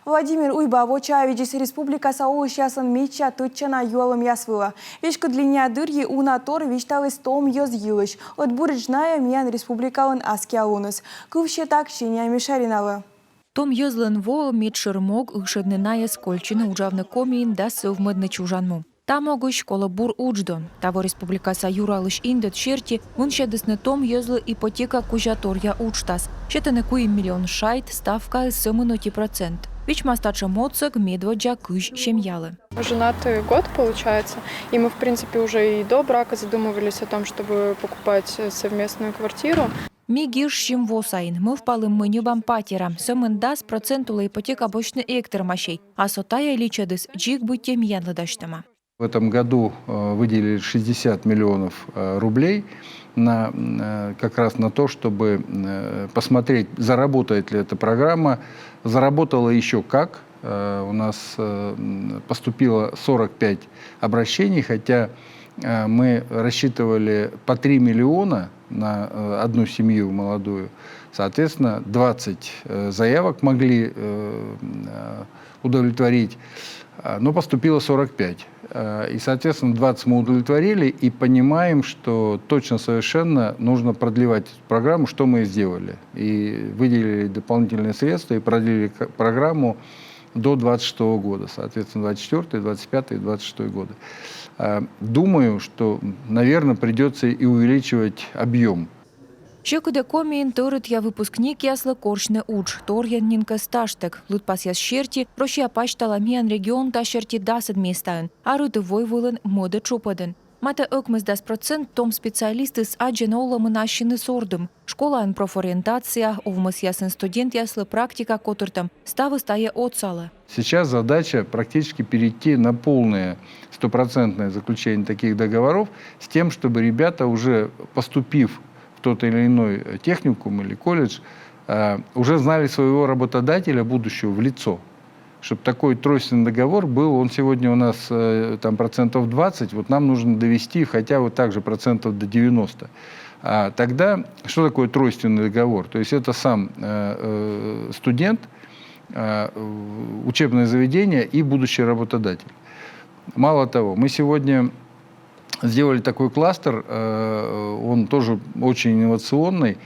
Владимир Уйба Вочаевич республика Саулышясын меча тутчана юалым ясвыла. Вешка длиня дырги унатор вишталыс том йоз йылыш. От бурджная миян республикалын аскиалунус. Кувще так щеня мешариналы. Том йозлен во медшермог ышедненая скольчины ужавны комиин да совмедны чужанму. Там огы школа бур учдон. Того республикаса юралыш индет шерти, вуншедесны том йозлы ипотека кужаторья учтас. Щетаны куи миллион шайт, ставка 70%. Вичма стача моцек медводжа кыш щемьялы. Женатый год получается, и мы в принципе уже и до брака задумывались о том, чтобы покупать совместную квартиру. Мигиш щемвосайн, мы впалым мынюбам патера, сөмін дас процентула ипотека бочны эктер машей, а сотая личадыс джик будь янлы даштама. В этом году выделили 60 миллионов рублей как раз на то, чтобы посмотреть, заработает ли эта программа. Заработала еще как. У нас поступило 45 обращений, хотя мы рассчитывали по 3 миллиона на одну семью молодую. Соответственно, 20 заявок могли удовлетворить, но поступило 45. И, соответственно, 20 мы удовлетворили и понимаем, что точно совершенно нужно продлевать программу, что мы и сделали. И выделили дополнительные средства и продлили программу до 2026 года, соответственно, 24, 25 и 26 годы. Думаю, что, наверное, придется и увеличивать объем. Щекуде комиин торит я выпускник яслы коршны уч, торьян нинка сташтек, лутпас яс шерти, рошия пачтала миян регион та шерти дасад местаен, а рыты войвулын моды чупадын. Мата ökмыз дас процент том специалисты с аджен оламы нащины сордым. Школа профориентация, овмыз ясын студент яслы практика котыртым, ставы стая отсалы. Сейчас задача практически перейти на полное стопроцентное заключение таких договоров с тем, чтобы ребята, уже поступив в тот или иной техникум или колледж, уже знали своего работодателя будущего в лицо. Чтобы такой тройственный договор был, он сегодня у нас там процентов 20, вот нам нужно довести хотя бы также процентов до 90. Тогда что такое тройственный договор? То есть это сам студент, учебное заведение и будущий работодатель. Мало того, мы сегодня сделали такой кластер, он тоже очень инновационный.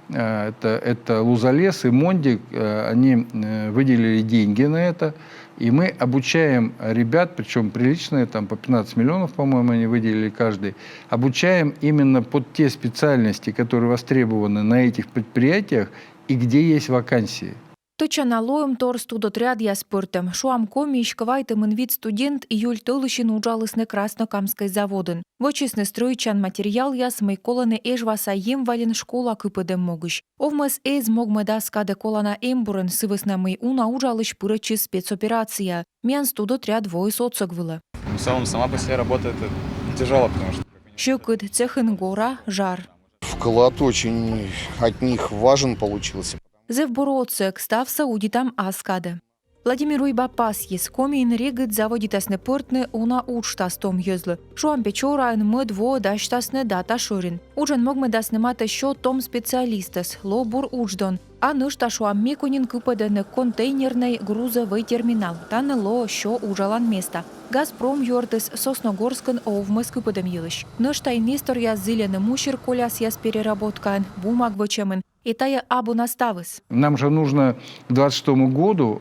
Это Лузалес и Мондик, они выделили деньги на это. И мы обучаем ребят, причем приличные, там по 15 миллионов, по-моему, они выделили каждый. Обучаем именно под те специальности, которые востребованы на этих предприятиях и где есть вакансии. Точа налоем тор студотряд я спыртым. Шуам коми ишкавайтым инвид студент июль толыщин уджалысны краснокамской заводын. Вочисны стройчан материал яс майколаны эжваса ем вален школа кыпыдым могыш. Овмыз эз могмы даскаде колана эмбурын сывысна мый уна уджалыш пырычы спецоперация. Мян студотряд войс отсогвылы. В целом, сама по себе работа это тяжело, потому что... Щекыд цехын гора жар. Вклад очень от них важен получился. Зевбороцек став саудитам аскады. Владимир Уйба пасьес комиин регыт заводитасны пыртны уна учтас том йозлы. Шуам печорайн мыд во даштасны дата шурин. Ужен могмы дасны мата шо том специалистас, лобур учдон. А нышта шуам мекунин кыпадыны контейнерный грузовый терминал. Таны ло шо ужалан места. Газпром йортыс Сосногорскын овмыз кыпадым йылыш. Нышта инвестор яз зылены мушер коляс яз переработкан, бумаг вычемын. И тая абу наставыс. Нам же нужно к 2026 году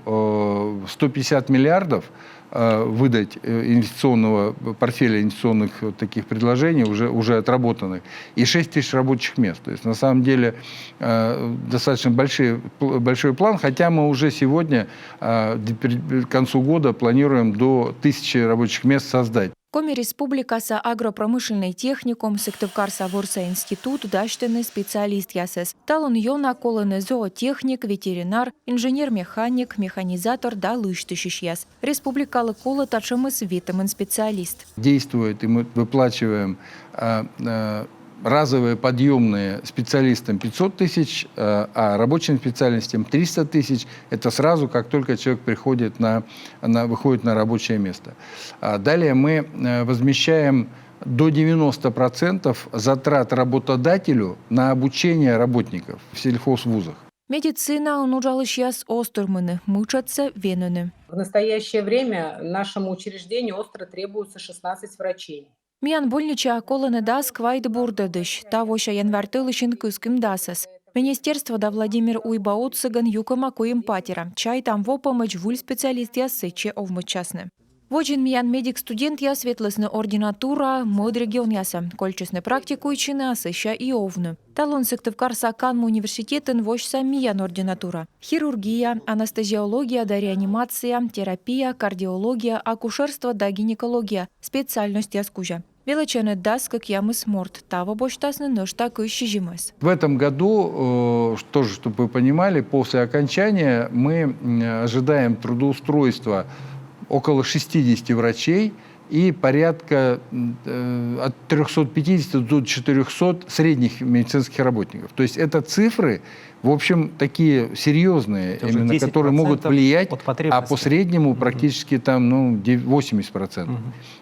150 миллиардов выдать инвестиционного портфеля, инвестиционных таких предложений, уже отработанных, и 6 тысяч рабочих мест. То есть на самом деле достаточно большой план, хотя мы уже сегодня к концу года планируем до 1000 рабочих мест создать. Коми республикаса агропромышленный техникум, Сыктывкарса Ворса институт, даштыны специалист ясес. Талон йона колыны зоотехник, ветеринар, инженер-механик, механизатор да лыштышиш яс. Республикалы колы тачымыз витамин специалист. Действует, и мы выплачиваем разовые подъемные специалистам 500 тысяч, а рабочим специальностям 300 тысяч. Это сразу, как только человек выходит на рабочее место. Далее мы возмещаем до 90% затрат работодателю на обучение работников в сельхозвузах. Медицина нужалыш яс остурмыны, мычатся веныны. В настоящее время нашему учреждению остро требуется 16 врачей. Миян больнича колыны дас квайд бурдадыш, тавоша январтылышын кыскым дасас. Министерство да Владимир Уйбаут сыган юкама коим патера, чай там во помощь вуль специалист ясыче овмычасны. Вочин миян медик студент я светлосны ординатура, мод регион яса, кольчесны практикуйчины асыща и овны. Талон сыктывкарса Канму университетын вошса миян ординатура. Хирургия, анестезиология да реанимация, терапия, кардиология, акушерство да гинекология, специальность яскужа. Величины дас, как ямы сморт, того боштасны ношта кыщи жимас. В этом году, тоже, чтобы вы понимали, после окончания мы ожидаем трудоустройства около 60 врачей и порядка от 350 до 400 средних медицинских работников. То есть это цифры, в общем, такие серьезные, Это именно которые могут влиять, а по среднему практически там 80%,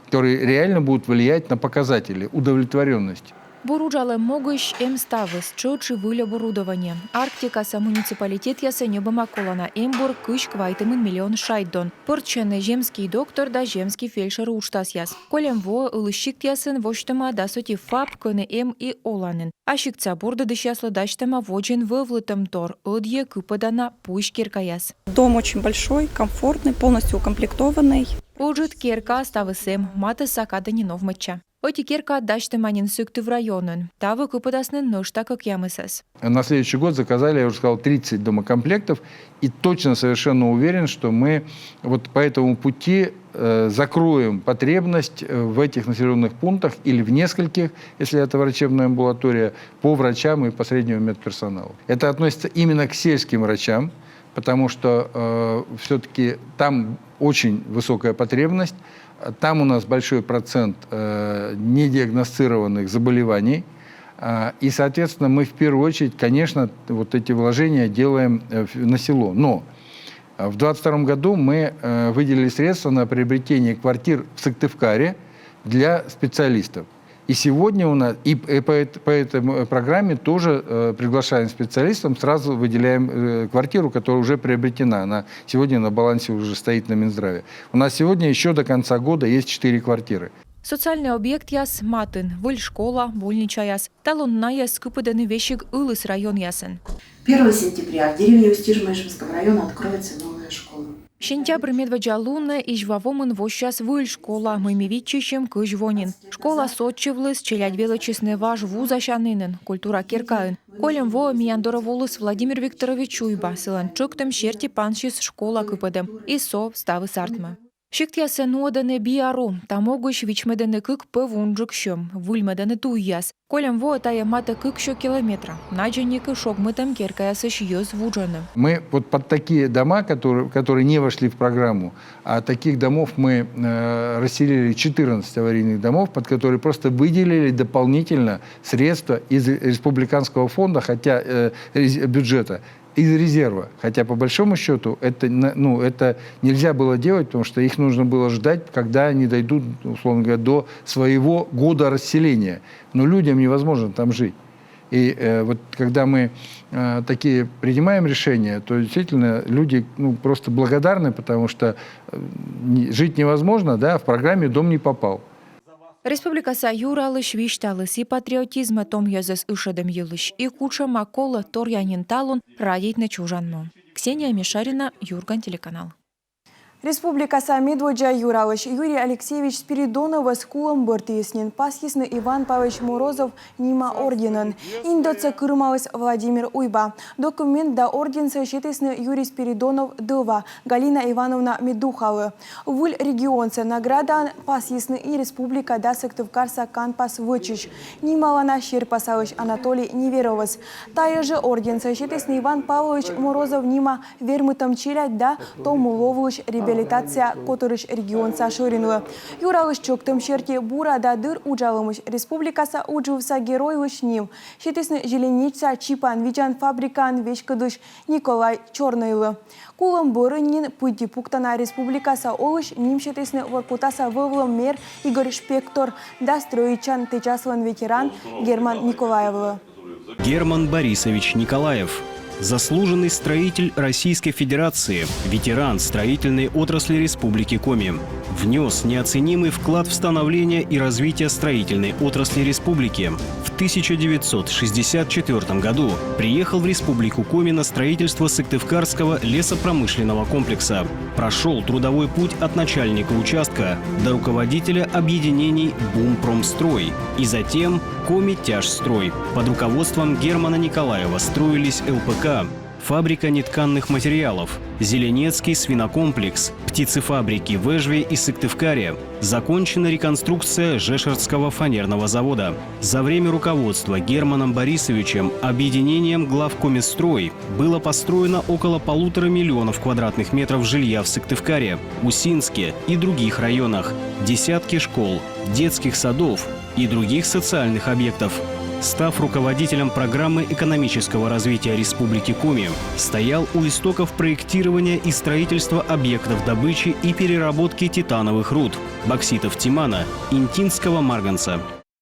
которые реально будут влиять на показатели удовлетворенности. Буруджалы могыш ставыс, чочи выль оборудования. Арктика са муниципалитет яса небома колона эмбур кыш квайтымын миллион шайдон. Пырчены земский доктор да земский фельдшер уштас яс. Колем во ылыщик ясын воштыма да соти фаб көны и оланын. Ашикца бурда дышяслы даштыма воджен вывлытым тор, одье кыпадана пуш киркаяс. Дом очень большой, комфортный, полностью укомплектованный. Уджит кирка ставысем, маты сакада нинов мыча. Оти кирка даштыманин сюкты в районын. Тавы кыпадасны ношта как ямысас. На следующий год заказали, я уже сказал, 30 домокомплектов. И точно совершенно уверен, что мы вот по этому пути закроем потребность в этих населенных пунктах или в нескольких, если это врачебная амбулатория, по врачам и по среднему медперсоналу. Это относится именно к сельским врачам, потому что все-таки там очень высокая потребность. Там у нас большой процент недиагностированных заболеваний. И, соответственно, мы в первую очередь, конечно, вот эти вложения делаем на село. Но в 2022 году мы выделили средства на приобретение квартир в Сыктывкаре для специалистов. И сегодня у нас, и по этой программе тоже приглашаем специалистов, сразу выделяем квартиру, которая уже приобретена. Она сегодня на балансе уже стоит на Минздраве. У нас сегодня еще до конца года есть 4 квартиры. Социальный объект яс матын, выль школа, больнича яс, талонна яс кыпыданы вещик ылыс район ясын. 1 сентября в деревне Устижма Ижевского района откроется новая школа. Сентябрь медведжалуна и жвавомын вощас выль школа, мымевичищем кыжвонин. Школа сотчевлыс, челядь величесны ваш вузашанынын, культура киркаын. Колем во мияндора волыс Владимир Викторович Уйба, сылан чуктым шерти паншис школа кыпыдым, и со ставы сартмы. Шиктясы ноданы биару, тамогыш вичмеданы кык пывунджык шым, выльмеданы туяс. Колем во тая мата кык шо километра. Наджанникы шокмытым керкаясыш ёз вуджаны. Мы вот под такие дома, которые не вошли в программу, а таких домов мы расселили 14 аварийных домов, под которые просто выделили дополнительно средства из республиканского фонда, хотя бюджета, из резерва. Хотя, по большому счету, это нельзя было делать, потому что их нужно было ждать, когда они дойдут, условно говоря, до своего года расселения. Но людям невозможно там жить. И вот когда мы такие принимаем решения, то действительно люди просто благодарны, потому что жить невозможно, да, в программе «Дом не попал». Республикаса юралыш вишталыс и патриотизма том языс ышедем юлыш и куча макола торянин талон радить на чужанмо. Ксения Мишарина, Юрган, телеканал. Республикаса Медводжа Юралыш Юрий Алексеевич Спиридонова с кулом бортиеснен, пасхисны Иван Павлович Морозов нима орденен. Индоца кырмалыс Владимир Уйба. Документ да орден сочетесны Юрий Спиридонов дыва, Галина Ивановна Медухалы. Вуль регионце награда пасхисны и республика да Сыктывкарса Канпас Вычич. Нималана Щерпасалыч Анатолий Неверовас. Тая же орден сочетесны Иван Павлович Морозов нима вермытом челядь да Томуловыч реабилитация которыш регион сашырынлы. Юралыш чоктым шерти бура да дыр уджалымыш республикаса уджывса геройлыш ним. Шетесны желеница чипан вичан фабрикан вечкадыш Николай Черныйлы. Кулым бұрыннен пыйти пуктана республикаса олыш ним шетесны воркутаса вывлым мер Игорь Шпектор да строичан течаслан ветеран Герман Николаевлы. Герман Борисович Николаев. заслуженный строитель Российской Федерации, ветеран строительной отрасли Республики Коми. Внес неоценимый вклад в становление и развитие строительной отрасли республики. В 1964 году приехал в Республику Коми на строительство Сыктывкарского лесопромышленного комплекса. Прошел трудовой путь от начальника участка до руководителя объединений «Бумпромстрой» и затем «Коми-Тяжстрой». Под руководством Германа Николаева строились ЛПК, фабрика нетканных материалов, Зеленецкий свинокомплекс, птицефабрики в Эжве и Сыктывкаре. Закончена реконструкция Жешердского фанерного завода. За время руководства Германом Борисовичем объединением главкомистрой было построено около 1,5 миллиона квадратных метров жилья в Сыктывкаре, Усинске и других районах, десятки школ, детских садов и других социальных объектов. Став руководителем программы экономического развития Республики Коми, стоял у истоков проектирования и строительства объектов добычи и переработки титановых руд, бокситов тимана, интинского марганца.